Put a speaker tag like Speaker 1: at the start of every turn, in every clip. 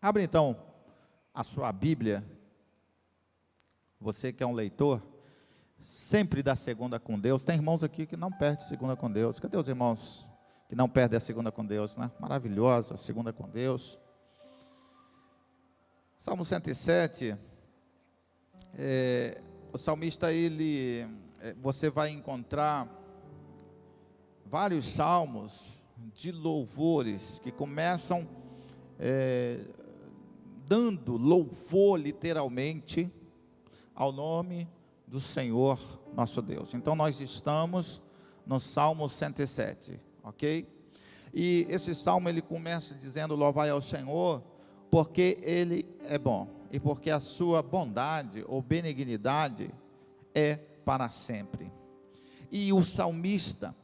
Speaker 1: Abre então a sua Bíblia, você que é um leitor, sempre da segunda com Deus. Tem irmãos aqui que não perdem segunda com Deus. Cadê os irmãos que não perdem a segunda com Deus, né? Maravilhosa, a segunda com Deus. Salmo 107, o salmista, você vai encontrar vários salmos de louvores que começam dando louvor literalmente ao nome do Senhor nosso Deus. Então nós estamos no Salmo 107, ok? E esse salmo ele começa dizendo: louvai ao Senhor, porque Ele é bom, e porque a sua bondade ou benignidade é para sempre. E o salmista,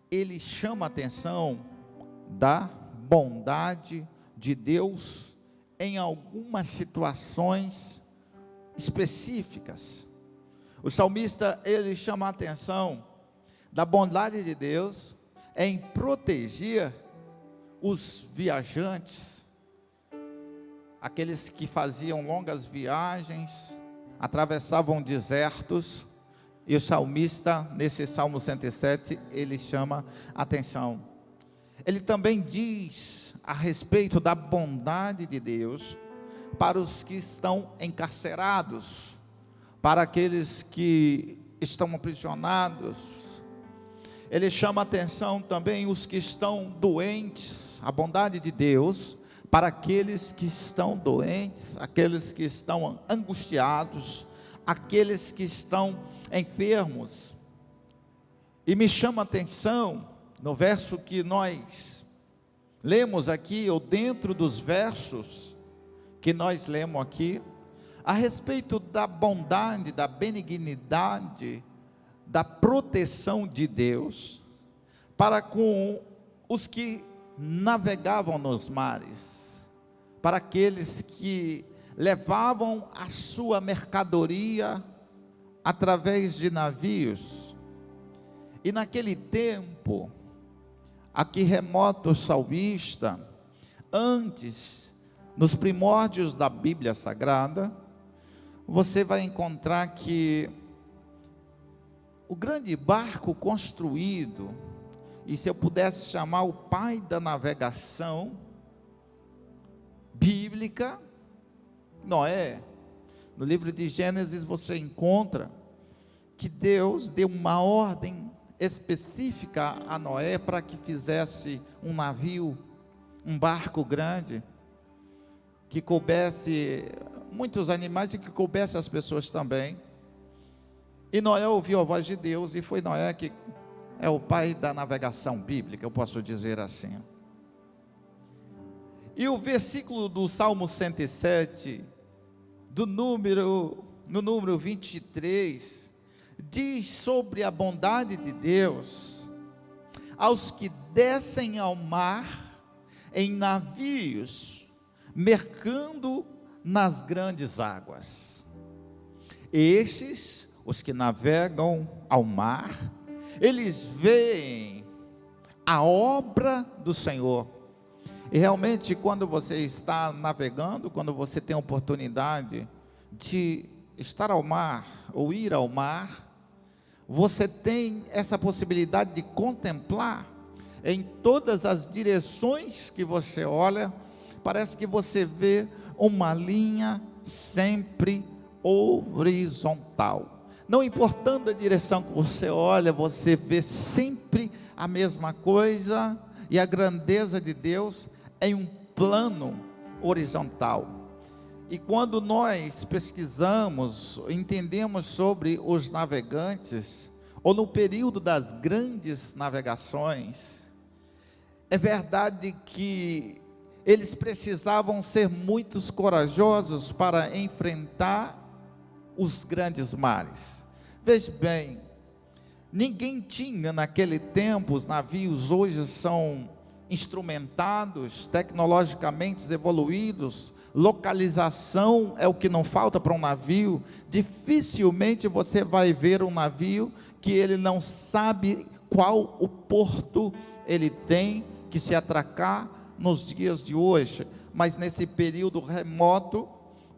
Speaker 1: ele chama a atenção da bondade de Deus em algumas situações específicas. O salmista, ele chama a atenção da bondade de Deus em proteger os viajantes, aqueles que faziam longas viagens, atravessavam desertos, e o salmista, nesse Salmo 107, ele chama atenção. Ele também diz a respeito da bondade de Deus para os que estão encarcerados, para aqueles que estão aprisionados. Ele chama atenção também os que estão doentes, a bondade de Deus para aqueles que estão doentes, aqueles que estão angustiados, aqueles que estão enfermos. E me chama a atenção no verso que nós lemos aqui, ou dentro dos versos que nós lemos aqui, a respeito da bondade, da benignidade, da proteção de Deus para com os que navegavam nos mares, para aqueles que levavam a sua mercadoria através de navios. E naquele tempo, aqui remoto salmista, antes, nos primórdios da Bíblia Sagrada, você vai encontrar que o grande barco construído, e se eu pudesse chamar o pai da navegação bíblica, Noé. No livro de Gênesis você encontra que Deus deu uma ordem específica a Noé para que fizesse um navio, um barco grande, que coubesse muitos animais e que coubesse as pessoas também. E Noé ouviu a voz de Deus, e foi Noé que é o pai da navegação bíblica, eu posso dizer assim. E o versículo do Salmo 107, no número 23, diz sobre a bondade de Deus aos que descem ao mar em navios, mercando nas grandes águas. Estes, os que navegam ao mar, eles veem a obra do Senhor. E realmente, quando você está navegando, quando você tem a oportunidade de estar ao mar, ou ir ao mar, você tem essa possibilidade de contemplar em todas as direções que você olha, parece que você vê uma linha sempre horizontal. Não importando a direção que você olha, você vê sempre a mesma coisa, e a grandeza de Deus em um plano horizontal. E quando nós pesquisamos, entendemos sobre os navegantes, ou no período das grandes navegações, é verdade que eles precisavam ser muito corajosos para enfrentar os grandes mares. Veja bem, ninguém tinha naquele tempo, os navios hoje são instrumentados, tecnologicamente evoluídos, localização é o que não falta para um navio. Dificilmente você vai ver um navio que ele não sabe qual o porto ele tem que se atracar nos dias de hoje, mas nesse período remoto,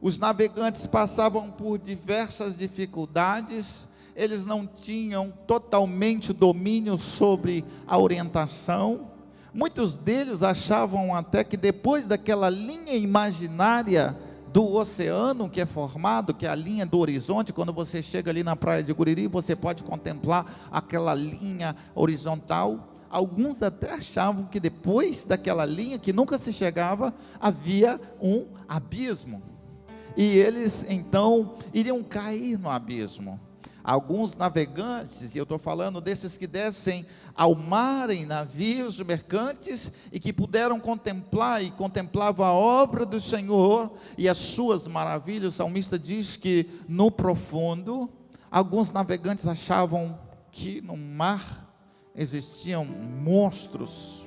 Speaker 1: os navegantes passavam por diversas dificuldades, eles não tinham totalmente domínio sobre a orientação. Muitos deles achavam até que depois daquela linha imaginária do oceano que é formado, que é a linha do horizonte, quando você chega ali na praia de Guriri, você pode contemplar aquela linha horizontal. Alguns até achavam que depois daquela linha, que nunca se chegava, havia um abismo. E eles então iriam cair no abismo. Alguns navegantes, e eu estou falando desses que descem ao mar em navios mercantes e que puderam contemplar e contemplavam a obra do Senhor e as suas maravilhas. O salmista diz que no profundo, alguns navegantes achavam que no mar existiam monstros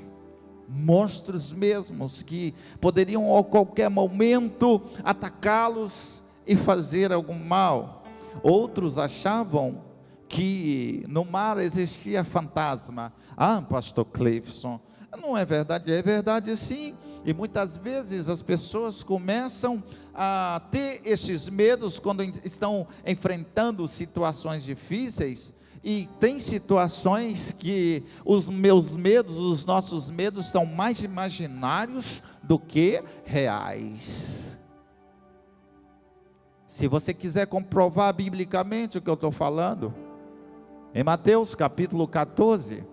Speaker 1: mesmos, que poderiam a qualquer momento atacá-los e fazer algum mal. Outros achavam que no mar existia fantasma. Ah, pastor Cleifson, não é verdade? É verdade sim. E muitas vezes as pessoas começam a ter esses medos quando estão enfrentando situações difíceis. E tem situações que os meus medos, os nossos medos são mais imaginários do que reais. Se você quiser comprovar biblicamente o que eu estou falando, em Mateus capítulo 14,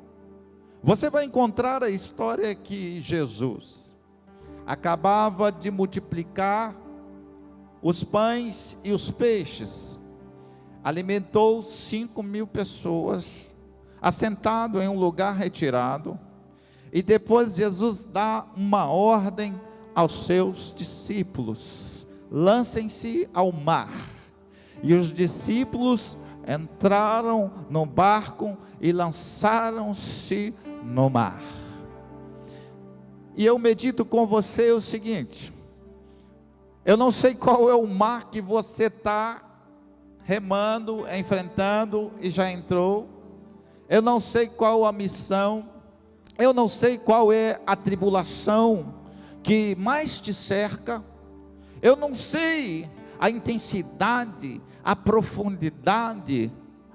Speaker 1: você vai encontrar a história que Jesus acabava de multiplicar os pães e os peixes, alimentou 5.000 pessoas, assentado em um lugar retirado, e depois Jesus dá uma ordem aos seus discípulos: lancem-se ao mar. E os discípulos entraram no barco e lançaram-se no mar. E eu medito com você o seguinte: eu não sei qual é o mar que você está remando, enfrentando e já entrou. Eu não sei qual a missão, eu não sei qual é a tribulação que mais te cerca. Eu não sei a intensidade, a profundidade,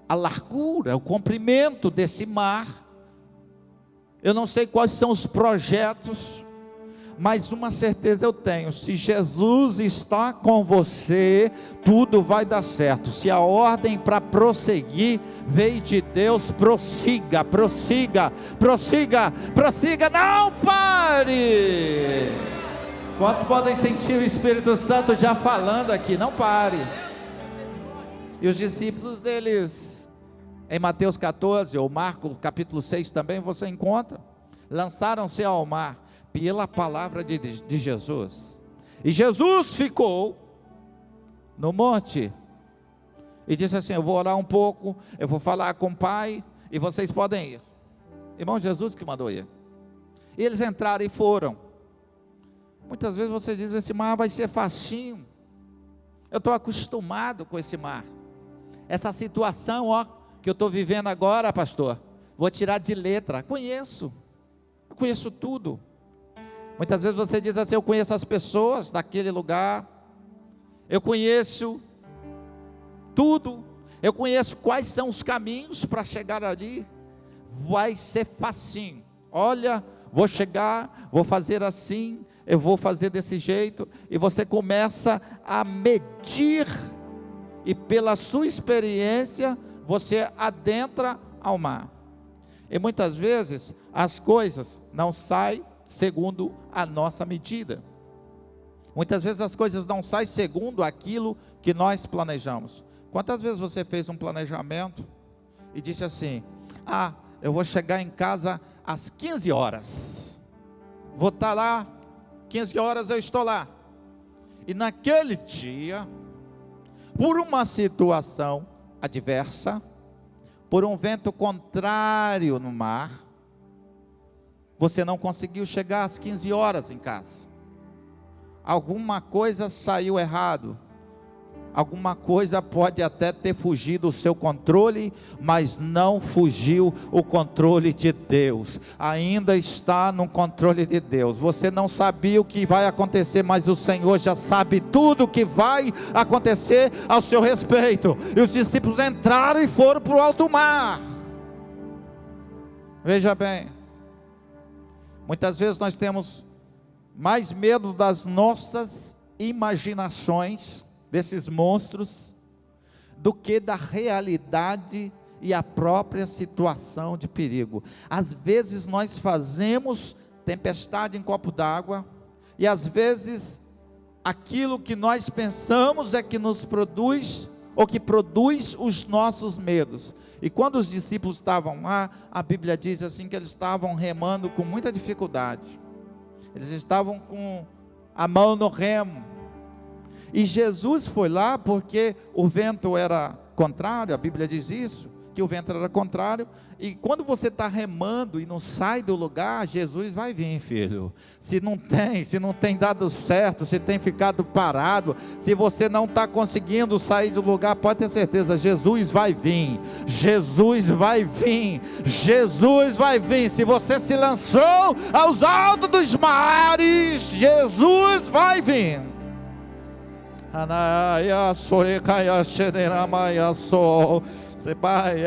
Speaker 1: a largura, o comprimento desse mar. Eu não sei quais são os projetos, mas uma certeza eu tenho: se Jesus está com você, tudo vai dar certo. Se a ordem para prosseguir veio de Deus, prossiga, prossiga, prossiga, prossiga, não pare. Quantos podem sentir o Espírito Santo já falando aqui? Não pare. E os discípulos, eles, em Mateus 14, ou Marcos capítulo 6 também você encontra, lançaram-se ao mar pela palavra de Jesus. E Jesus ficou no monte e disse assim: eu vou orar um pouco, eu vou falar com o Pai e vocês podem ir. Irmão, Jesus que mandou ir. E eles entraram e foram. Muitas vezes você diz: esse mar vai ser facinho, eu estou acostumado com esse mar, essa situação que eu estou vivendo agora, pastor, vou tirar de letra. Eu conheço tudo. Muitas vezes você diz assim: eu conheço as pessoas daquele lugar, eu conheço tudo, eu conheço quais são os caminhos para chegar ali, vai ser facinho. Olha, vou chegar, vou fazer assim, eu vou fazer desse jeito. E você começa a medir, e pela sua experiência você adentra ao mar. E muitas vezes as coisas não saem segundo a nossa medida. Muitas vezes as coisas não saem segundo aquilo que nós planejamos. Quantas vezes você fez um planejamento e disse assim: ah, eu vou chegar em casa às 15 horas, vou estar lá, 15 horas eu estou lá. E naquele dia, por uma situação adversa, por um vento contrário no mar, você não conseguiu chegar às 15 horas em casa. Alguma coisa saiu errado. Alguma coisa pode até ter fugido do seu controle, mas não fugiu o controle de Deus. Ainda está no controle de Deus. Você não sabia o que vai acontecer, mas o Senhor já sabe tudo o que vai acontecer ao seu respeito. E os discípulos entraram e foram para o alto mar. Veja bem, muitas vezes nós temos mais medo das nossas imaginações, desses monstros, do que da realidade e a própria situação de perigo. Às vezes nós fazemos tempestade em copo d'água, e às vezes aquilo que nós pensamos é que nos produz, ou que produz os nossos medos. E quando os discípulos estavam lá, a Bíblia diz assim, que eles estavam remando com muita dificuldade, eles estavam com a mão no remo, e Jesus foi lá porque o vento era contrário, a Bíblia diz isso, que o vento era contrário, e quando você está remando e não sai do lugar, Jesus vai vir, filho. Se não tem dado certo, se tem ficado parado, se você não está conseguindo sair do lugar, pode ter certeza, Jesus vai vir, Jesus vai vir, Jesus vai vir. Se você se lançou aos altos dos mares, Jesus vai vir. Pai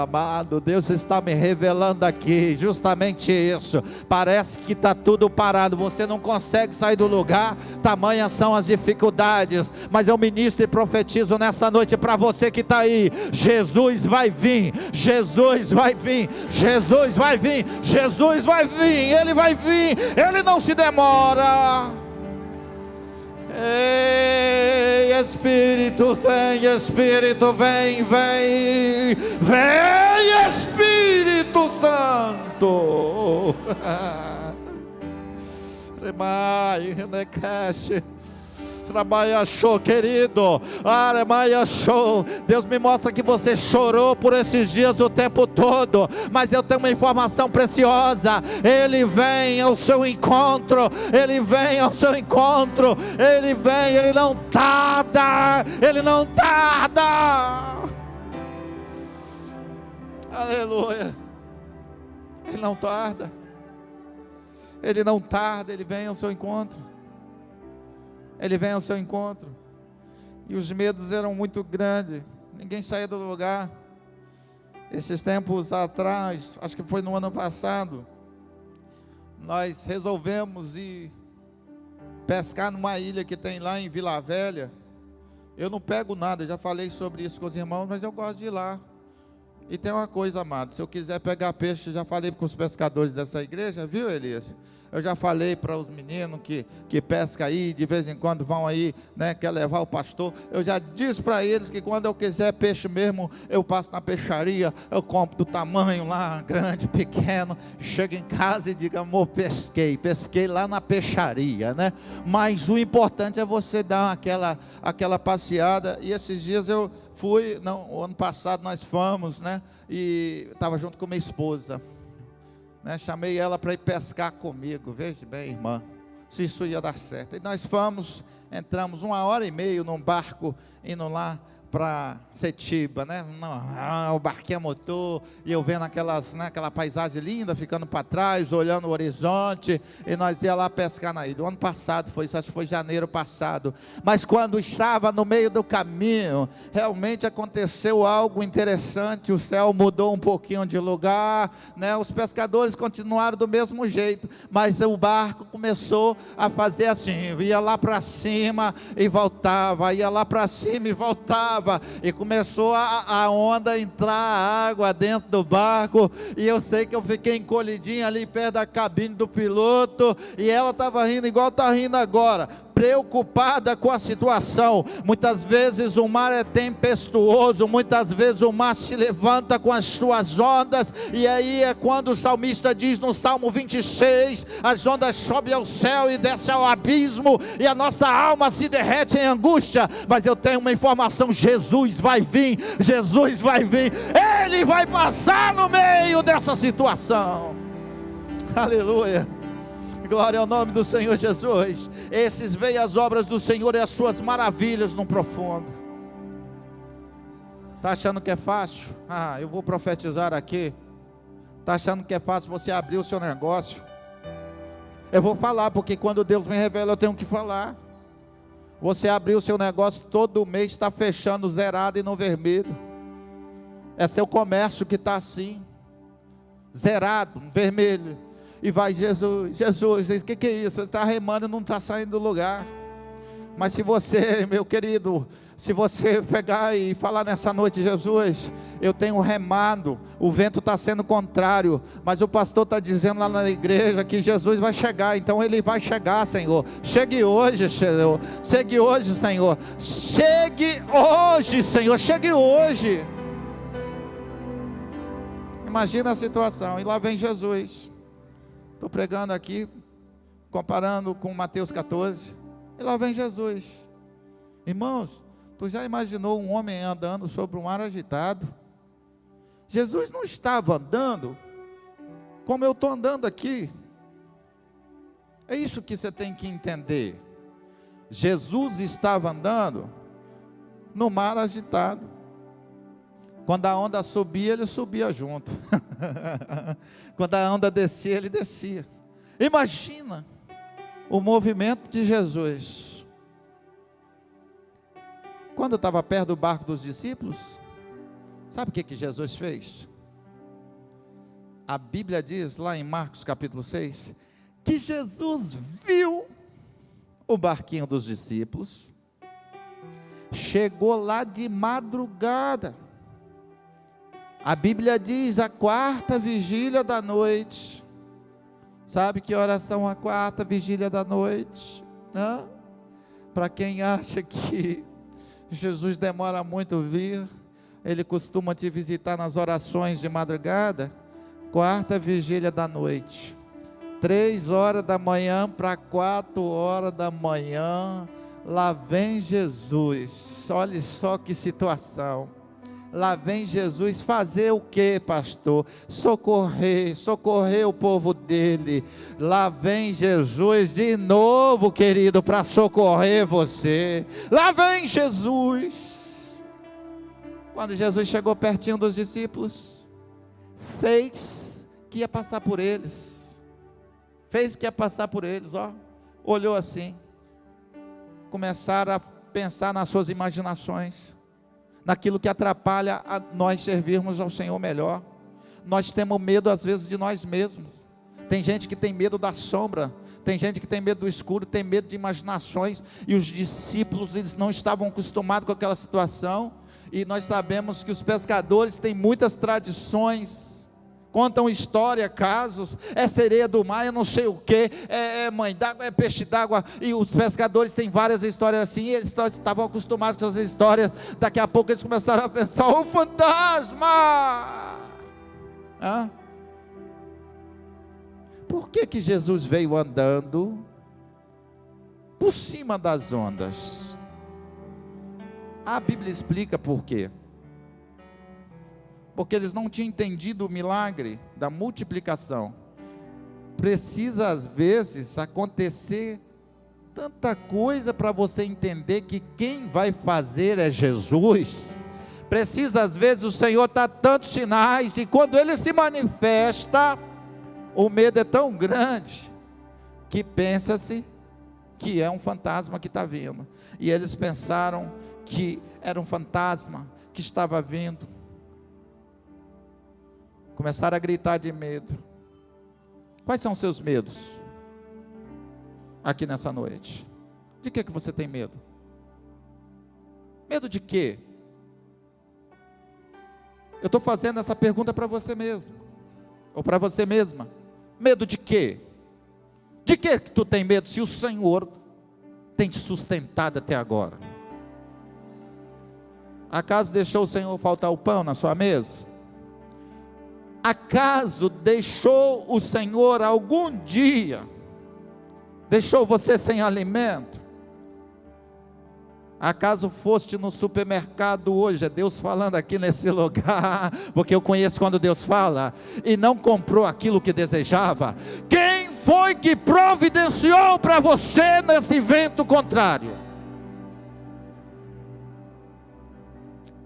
Speaker 1: amado, Deus está me revelando aqui, justamente isso. Parece que está tudo parado, você não consegue sair do lugar, tamanhas são as dificuldades, mas eu ministro e profetizo nessa noite para você que está aí: Jesus vai vir, Jesus vai vir, Jesus vai vir, Jesus vai vir, Ele vai vir, Ele não se demora. Ei, Espírito vem, Espírito vem, vem, vem, Espírito Santo. Remai, renecache. Trabalha show, querido. Aremaia show. Deus me mostra que você chorou por esses dias o tempo todo, mas eu tenho uma informação preciosa. Ele vem ao seu encontro. Ele vem ao seu encontro. Ele vem, ele não tarda. Ele não tarda. Aleluia. Ele não tarda. Ele não tarda, ele vem ao seu encontro. Ele vem ao seu encontro. E os medos eram muito grandes, ninguém saía do lugar. Esses tempos atrás, acho que foi no ano passado, nós resolvemos ir pescar numa ilha que tem lá em Vila Velha. Eu não pego nada, já falei sobre isso com os irmãos, mas eu gosto de ir lá. E tem uma coisa, amado, se eu quiser pegar peixe, já falei com os pescadores dessa igreja, viu, Elias? Eu já falei para os meninos que pescam aí, de vez em quando vão aí, né, quer levar o pastor. Eu já disse para eles que quando eu quiser peixe mesmo, eu passo na peixaria, eu compro do tamanho lá, grande, pequeno, chego em casa e digo: amor, pesquei lá na peixaria, né? Mas o importante é você dar aquela passeada. E esses dias eu fui, o ano passado nós fomos, né? E estava junto com minha esposa. Chamei ela para ir pescar comigo. Veja bem, irmã, se isso ia dar certo. E nós fomos, entramos 1h30 num barco, indo lá para Setiba, né? O barquinho a motor, e eu vendo aquela paisagem linda, ficando para trás, olhando o horizonte, e nós ia lá pescar na ilha. O ano passado foi isso, acho que foi janeiro passado. Mas quando estava no meio do caminho, realmente aconteceu algo interessante. O céu mudou um pouquinho de lugar, né? Os pescadores continuaram do mesmo jeito, mas o barco começou a fazer assim, ia lá para cima e voltava, ia lá para cima e voltava. E começou a onda entrar, a água dentro do barco, e eu sei que eu fiquei encolhidinho ali perto da cabine do piloto, e ela estava rindo igual está rindo agora, preocupada com a situação. Muitas vezes o mar é tempestuoso, muitas vezes o mar se levanta com as suas ondas, e aí é quando o salmista diz no Salmo 26, as ondas sobem ao céu e descem ao abismo, e a nossa alma se derrete em angústia. Mas eu tenho uma informação: Jesus vai vir, Jesus vai vir, Ele vai passar no meio dessa situação. Aleluia. Glória ao nome do Senhor Jesus. Esses veem as obras do Senhor e as suas maravilhas no profundo. Está achando que é fácil? Eu vou profetizar aqui. Está achando que é fácil você abrir o seu negócio? Eu vou falar, porque quando Deus me revela, eu tenho que falar. Você abrir o seu negócio, todo mês está fechando zerado e no vermelho. É seu comércio que está assim, zerado, vermelho. E vai, Jesus, o que é isso? Ele está remando e não está saindo do lugar. Mas se você, meu querido, se você pegar e falar nessa noite: Jesus, eu tenho remado, o vento está sendo contrário, mas o pastor está dizendo lá na igreja que Jesus vai chegar, então ele vai chegar, Senhor. Chegue hoje, Senhor. Chegue hoje, Senhor. Chegue hoje, Senhor. Chegue hoje. Imagina a situação, e lá vem Jesus. Estou pregando aqui, comparando com Mateus 14, e lá vem Jesus. Irmãos, tu já imaginou um homem andando sobre um mar agitado? Jesus não estava andando como eu estou andando aqui. É isso que você tem que entender. Jesus estava andando no mar agitado. Quando a onda subia, ele subia junto. Quando a onda descia, ele descia. Imagina o movimento de Jesus. Quando estava perto do barco dos discípulos, sabe o que Jesus fez? A Bíblia diz lá em Marcos capítulo 6, que Jesus viu o barquinho dos discípulos, chegou lá de madrugada. A Bíblia diz a quarta vigília da noite. Sabe que oração a quarta vigília da noite? Para quem acha que Jesus demora muito vir, ele costuma te visitar nas orações de madrugada. Quarta vigília da noite, 3 horas da manhã para 4 horas da manhã, lá vem Jesus. Olha só que situação. Lá vem Jesus fazer o que, pastor? Socorrer o povo dele. Lá vem Jesus de novo, querido, para socorrer você. Lá vem Jesus. Quando Jesus chegou pertinho dos discípulos, fez que ia passar por eles. Olhou assim. Começaram a pensar nas suas imaginações, naquilo que atrapalha a nós servirmos ao Senhor melhor. Nós temos medo às vezes de nós mesmos. Tem gente que tem medo da sombra, tem gente que tem medo do escuro, tem medo de imaginações, e os discípulos, eles não estavam acostumados com aquela situação. E nós sabemos que os pescadores têm muitas tradições, contam história, casos, é sereia do mar, eu não sei o que, é mãe d'água, é peixe d'água, e os pescadores têm várias histórias assim, e eles estavam acostumados com essas histórias. Daqui a pouco eles começaram a pensar: o fantasma! Por que Jesus veio andando por cima das ondas? A Bíblia explica por quê. Porque eles não tinham entendido o milagre da multiplicação. Precisa às vezes acontecer tanta coisa para você entender que quem vai fazer é Jesus. Precisa às vezes o Senhor dar tantos sinais, e quando Ele se manifesta, o medo é tão grande, que pensa-se que é um fantasma que está vindo. E eles pensaram que era um fantasma que estava vindo. Começaram a gritar de medo. Quais são os seus medos aqui nessa noite? De que você tem medo? Medo de quê? Eu estou fazendo essa pergunta para você mesmo, ou para você mesma. Medo de quê? De que tu tem medo, se o Senhor tem te sustentado até agora? Acaso deixou o Senhor faltar o pão na sua mesa? Acaso deixou o Senhor algum dia, deixou você sem alimento? Acaso foste no supermercado hoje, é Deus falando aqui nesse lugar, porque eu conheço quando Deus fala, e não comprou aquilo que desejava? Quem foi que providenciou para você nesse vento contrário?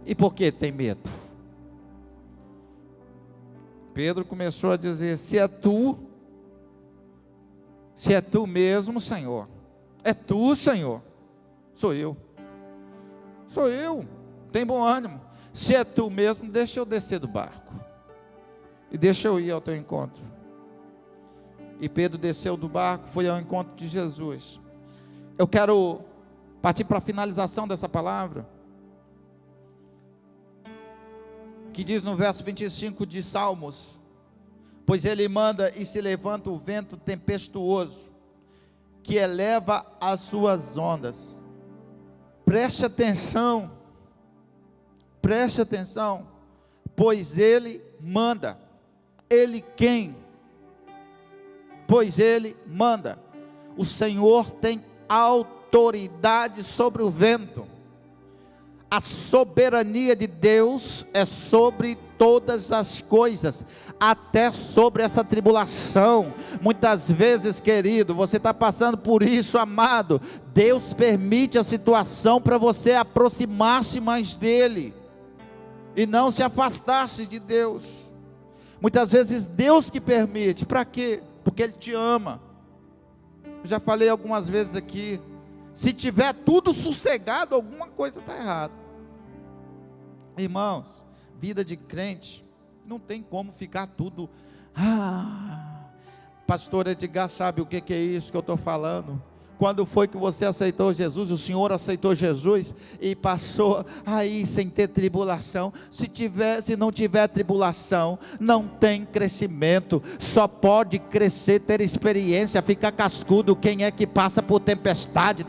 Speaker 1: E por que tem medo? Pedro começou a dizer: se é tu mesmo, Senhor, é tu, Senhor, sou eu, tem bom ânimo, se é tu mesmo, deixa eu descer do barco, e deixa eu ir ao teu encontro. E Pedro desceu do barco, foi ao encontro de Jesus. Eu quero partir para a finalização dessa palavra, que diz no verso 25 de Salmos: pois ele manda e se levanta o vento tempestuoso, que eleva as suas ondas. Preste atenção, pois ele manda. Ele quem? Pois ele manda. O Senhor tem autoridade sobre o vento. A soberania de Deus é sobre todas as coisas, até sobre essa tribulação. Muitas vezes, querido, você está passando por isso, amado. Deus permite a situação para você aproximar-se mais dEle, e não se afastar-se de Deus. Muitas vezes Deus que permite, para quê? Porque Ele te ama. Eu já falei algumas vezes aqui, se tiver tudo sossegado, alguma coisa está errada. Irmãos, vida de crente, não tem como ficar tudo, pastor Edgar sabe o que é isso que eu estou falando. Quando foi que você aceitou Jesus? O Senhor aceitou Jesus e passou aí sem ter tribulação. Se não tiver tribulação, não tem crescimento. Só pode crescer, ter experiência, ficar cascudo quem é que passa por tempestade.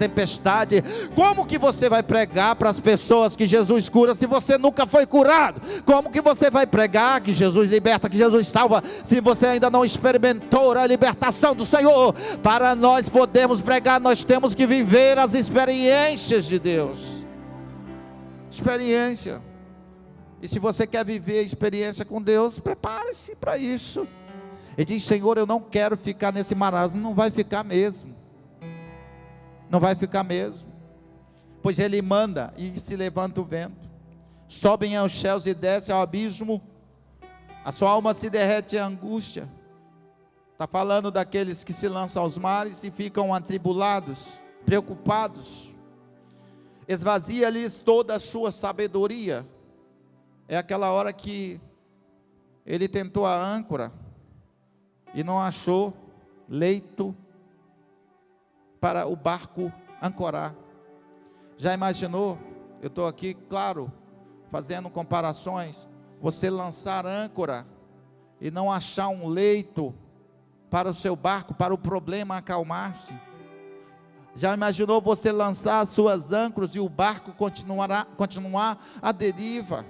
Speaker 1: Como que você vai pregar para as pessoas que Jesus cura se você nunca foi curado? Como que você vai pregar que Jesus liberta, que Jesus salva, se você ainda não experimentou a libertação do Senhor? Para nós podermos pregar, nós temos que viver as experiências de Deus. Experiência. E se você quer viver a experiência com Deus, prepare-se para isso. Ele diz: Senhor, eu não quero ficar nesse marasmo. Não vai ficar mesmo. Não vai ficar mesmo. Pois Ele manda e se levanta o vento. Sobem aos céus e descem ao abismo. A sua alma se derrete em angústia. Está falando daqueles que se lançam aos mares e ficam atribulados, preocupados. Esvazia-lhes toda a sua sabedoria. É aquela hora que ele tentou a âncora e não achou leito para o barco ancorar. Já imaginou? Eu estou aqui, claro, fazendo comparações. Você lançar âncora e não achar um leito para o seu barco, para o problema acalmar-se. Já imaginou você lançar as suas âncoras e o barco continuar à deriva?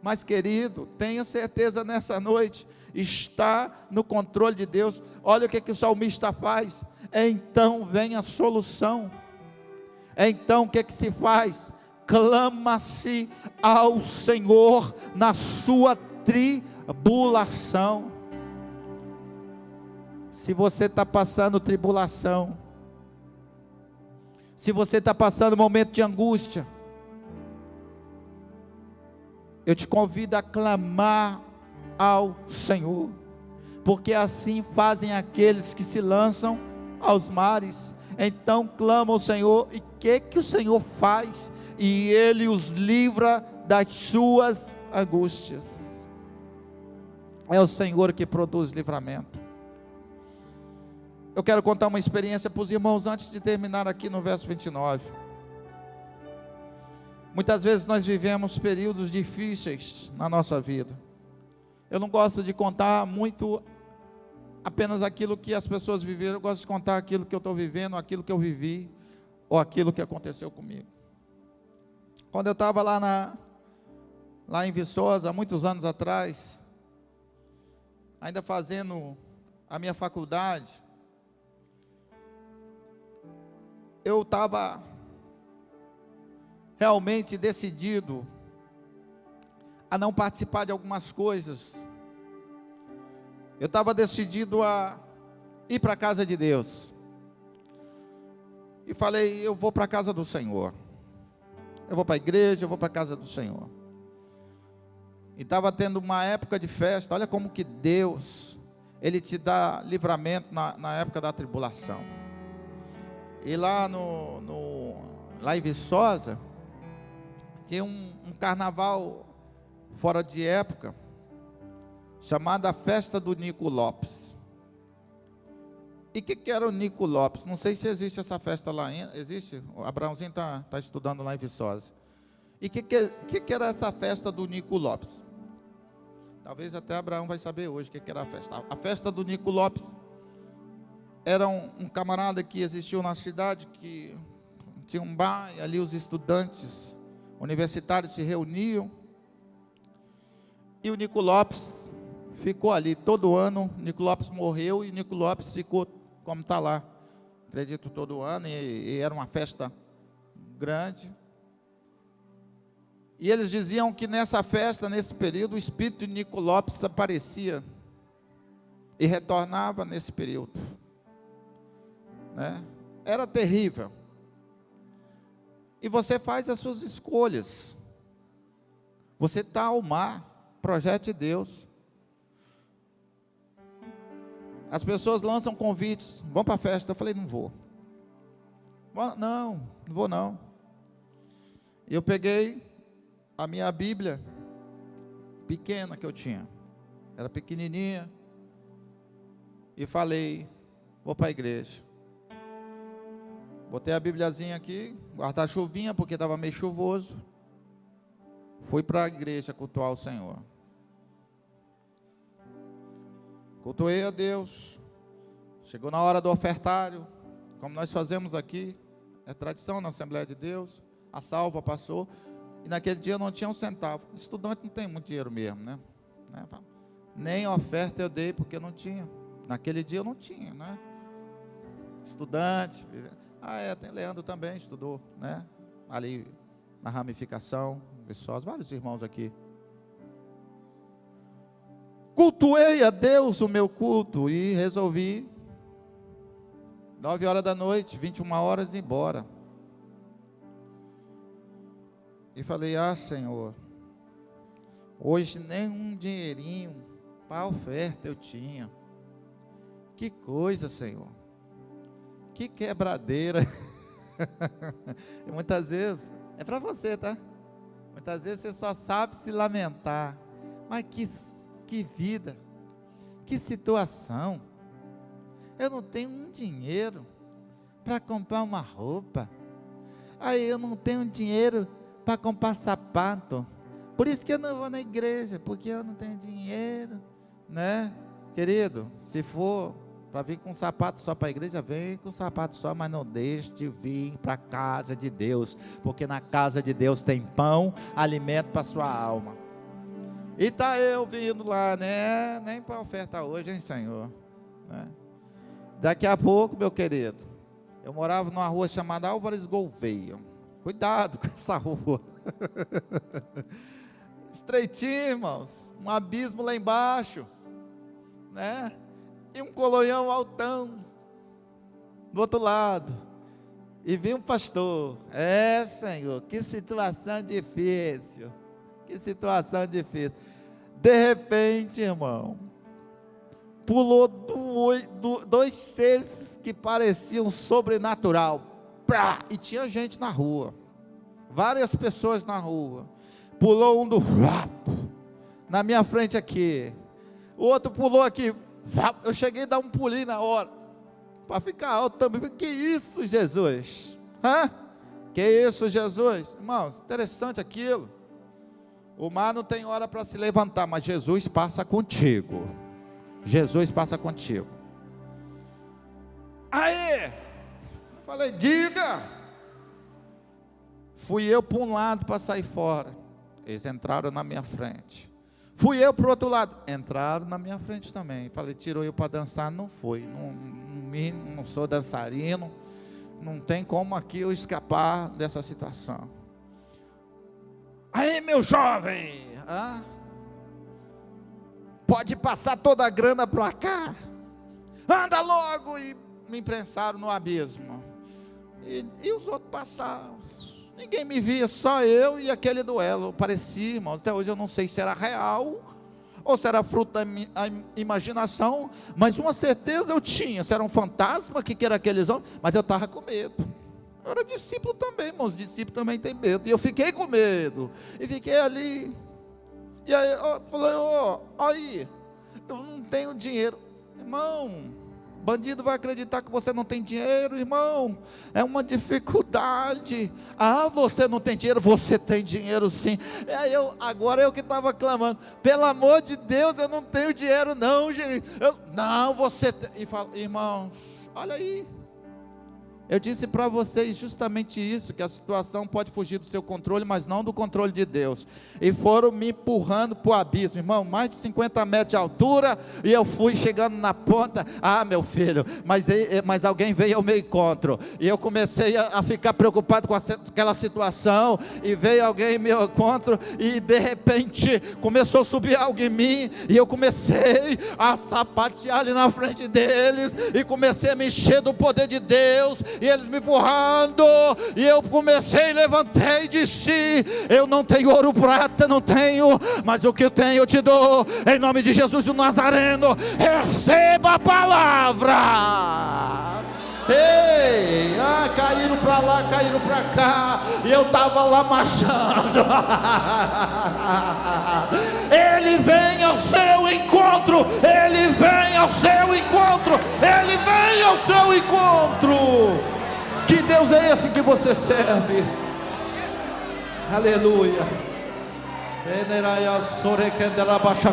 Speaker 1: Mas, querido, tenha certeza nessa noite, está no controle de Deus. Olha o que o salmista faz. Então vem a solução. Então o que se faz? Clama-se ao Senhor na sua tribulação. Se você está passando tribulação, se você está passando momento de angústia, eu te convido a clamar ao Senhor, porque assim fazem aqueles que se lançam aos mares. Então clama ao Senhor, e o que o Senhor faz? E Ele os livra das suas angústias. É o Senhor que produz livramento. Eu quero contar uma experiência para os irmãos antes de terminar aqui no verso 29. Muitas vezes nós vivemos períodos difíceis na nossa vida. Eu não gosto de contar muito apenas aquilo que as pessoas viveram. Eu gosto de contar aquilo que eu estou vivendo, aquilo que eu vivi, ou aquilo que aconteceu comigo. Quando eu estava lá em Viçosa, há muitos anos atrás, ainda fazendo a minha faculdade, eu estava realmente decidido a não participar de algumas coisas. Eu estava decidido a ir para a casa de Deus. E falei, eu vou para a casa do Senhor. eu vou para a igreja, eu vou para a casa do Senhor. E estava tendo uma época de festa. Olha como que Deus, Ele te dá livramento na época da tribulação. E lá lá em Viçosa, tinha um carnaval fora de época, chamada Festa do Nico Lopes. E o que era o Nico Lopes? Não sei se existe essa festa lá ainda. Existe? O Abraãozinho está estudando lá em Viçosa. E o que era essa festa do Nico Lopes? Talvez até Abraão vai saber hoje o que era a festa. A festa do Nico Lopes era um camarada que existiu na cidade, que tinha um bar, e ali os estudantes universitários se reuniam. E o Nico Lopes ficou ali todo ano. Nico Lopes morreu e Nico Lopes ficou como está lá, acredito, todo ano, e era uma festa grande. E eles diziam que nessa festa, nesse período, o espírito de Nico Lopes aparecia e retornava nesse período, né? Era terrível. E você faz as suas escolhas. Você está ao mar, projeto de Deus. As pessoas lançam convites, vão para a festa. Eu falei, não vou. Não vou não. E eu peguei a minha Bíblia pequena que eu tinha, era pequenininha, e falei, vou para a igreja. Botei a Bíbliazinha aqui, guarda-chuvinha, porque estava meio chuvoso. Fui para a igreja cultuar o Senhor. Cultuei a Deus. Chegou na hora do ofertário, como nós fazemos aqui, é tradição na Assembleia de Deus. A salva passou, e naquele dia eu não tinha um centavo. Estudante não tem muito dinheiro mesmo, né? Nem oferta eu dei, porque eu não tinha. Naquele dia eu não tinha, né? Estudante. Tem Leandro também, estudou, né? Ali na ramificação, Viçosa, vários irmãos aqui. Cultuei a Deus o meu culto e resolvi 9 horas da noite, 21 horas, ir embora. E falei, Senhor, hoje nem um dinheirinho para oferta eu tinha. Que coisa, Senhor. Que quebradeira. E muitas vezes, é para você, tá? Muitas vezes você só sabe se lamentar. Mas que vida, que situação. Eu não tenho um dinheiro para comprar uma roupa. Eu não tenho dinheiro para comprar sapato. Por isso que eu não vou na igreja, porque eu não tenho dinheiro, né? Querido, se for para vir com sapato só para a igreja, vem com sapato só, mas não deixe de vir para a casa de Deus, porque na casa de Deus tem pão, alimento para a sua alma. E tá eu vindo lá, né? Nem para oferta hoje, hein, Senhor? Né? Daqui a pouco, meu querido, eu morava numa rua chamada Álvares Gouveia. Cuidado com essa rua. Estreitinho, irmãos. Um abismo lá embaixo, né? E um colonhão altão do outro lado. E vi um pastor. Senhor, que situação difícil. Que situação difícil. De repente, irmão, pulou dois seres que pareciam sobrenatural. E tinha gente na rua. Várias pessoas na rua. Pulou um na minha frente aqui. O outro pulou aqui. Eu cheguei a dar um pulinho na hora. Para ficar alto também. Que isso, Jesus? Que isso, Jesus? Irmãos, interessante aquilo. O mar não tem hora para se levantar, mas Jesus passa contigo. Jesus passa contigo. Falei, diga. Fui eu para um lado para sair fora. Eles entraram na minha frente. Fui eu para o outro lado. Entraram na minha frente também. Falei, tirou eu para dançar? Não foi. Não sou dançarino. Não tem como aqui eu escapar dessa situação. Meu jovem, pode passar toda a grana para cá, anda logo. E me imprensaram no abismo, e os outros passaram, Ninguém me via, só eu e aquele duelo. Parecia, irmão, até hoje eu não sei se era real ou se era fruto da imaginação, mas uma certeza eu tinha, se era um fantasma, que era aqueles homens, mas eu estava com medo. Eu era discípulo também, irmãos, discípulo também tem medo, e eu fiquei com medo, e fiquei ali, e aí eu falei, aí, eu não tenho dinheiro, irmão. Bandido vai acreditar que você não tem dinheiro, irmão. É uma dificuldade. Ah, você não tem dinheiro? Você tem dinheiro sim. Agora eu que estava clamando, pelo amor de Deus, eu não tenho dinheiro não, gente. Não, você tem. E fala, irmãos, olha aí. Eu disse para vocês justamente isso, que a situação pode fugir do seu controle, mas não do controle de Deus. E foram me empurrando para o abismo, irmão, mais de 50 metros de altura, e eu fui chegando na ponta. Ah, meu filho, mas alguém veio ao meu encontro, e eu comecei a ficar preocupado com aquela situação, e veio alguém ao meu encontro, e de repente começou a subir algo em mim, e eu comecei a sapatear ali na frente deles, e comecei a me encher do poder de Deus, e eles me empurrando, e eu comecei, levantei e disse, eu não tenho ouro, prata, não tenho, mas o que eu tenho eu te dou, em nome de Jesus do Nazareno, receba a palavra. Ei, caíram para lá, caíram para cá, e eu estava lá marchando. Ele vem ao seu encontro, ele vem ao seu encontro, ele vem ao seu encontro. Que Deus é esse que você serve? Aleluia.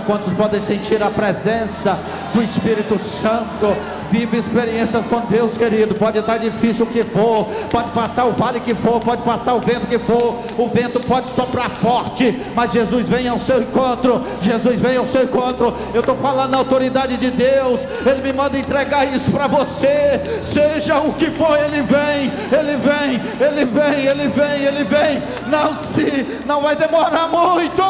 Speaker 1: Quantos podem sentir a presença do Espírito Santo? Vive experiências com Deus, querido. Pode estar difícil o que for, pode passar o vale que for, pode passar o vento que for, o vento pode soprar forte, mas Jesus vem ao seu encontro, Jesus vem ao seu encontro. Eu estou falando na autoridade de Deus, Ele me manda entregar isso para você, seja o que for, Ele vem, Ele vem, Ele vem, Ele vem, Ele vem. Não vai demorar muito.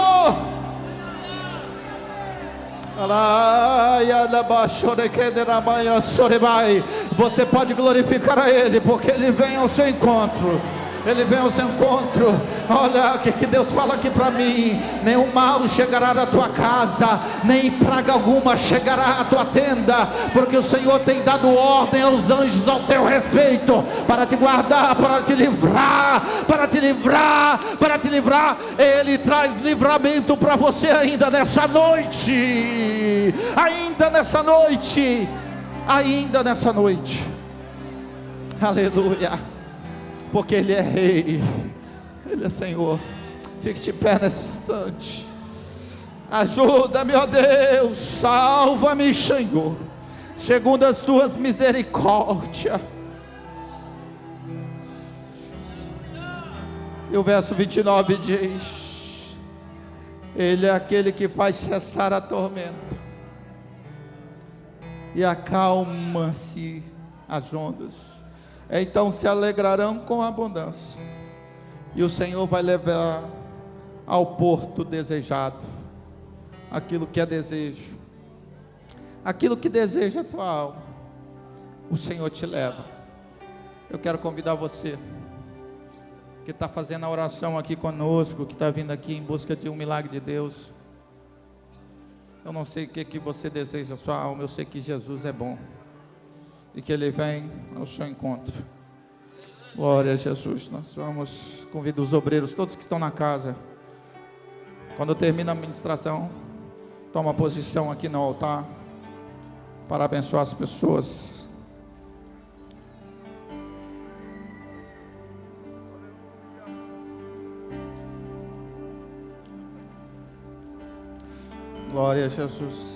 Speaker 1: Você pode glorificar a Ele, porque Ele vem ao seu encontro. Ele vem ao seu encontro. Olha o que Deus fala aqui para mim: nenhum mal chegará à tua casa, nem praga alguma chegará à tua tenda, porque o Senhor tem dado ordem aos anjos ao teu respeito, para te guardar, para te livrar, para te livrar, para te livrar. Ele traz livramento para você ainda nessa noite, ainda nessa noite, ainda nessa noite. Aleluia. Porque Ele é Rei, Ele é Senhor. Fique de pé nesse instante. Ajuda-me, ó Deus, salva-me, Senhor, segundo as tuas misericórdias. E o verso 29 diz: Ele é aquele que faz cessar a tormenta, e acalma-se as ondas. Então se alegrarão com abundância, e o Senhor vai levar ao porto desejado aquilo que é desejo, aquilo que deseja a tua alma, o Senhor te leva. Eu quero convidar você que está fazendo a oração aqui conosco, que está vindo aqui em busca de um milagre de Deus. Eu não sei o que você deseja a sua alma, eu sei que Jesus é bom e que Ele vem ao seu encontro. Glória a Jesus. Nós vamos convidar os obreiros, todos que estão na casa. Quando termina a ministração, toma posição aqui no altar para abençoar as pessoas. Glória a Jesus.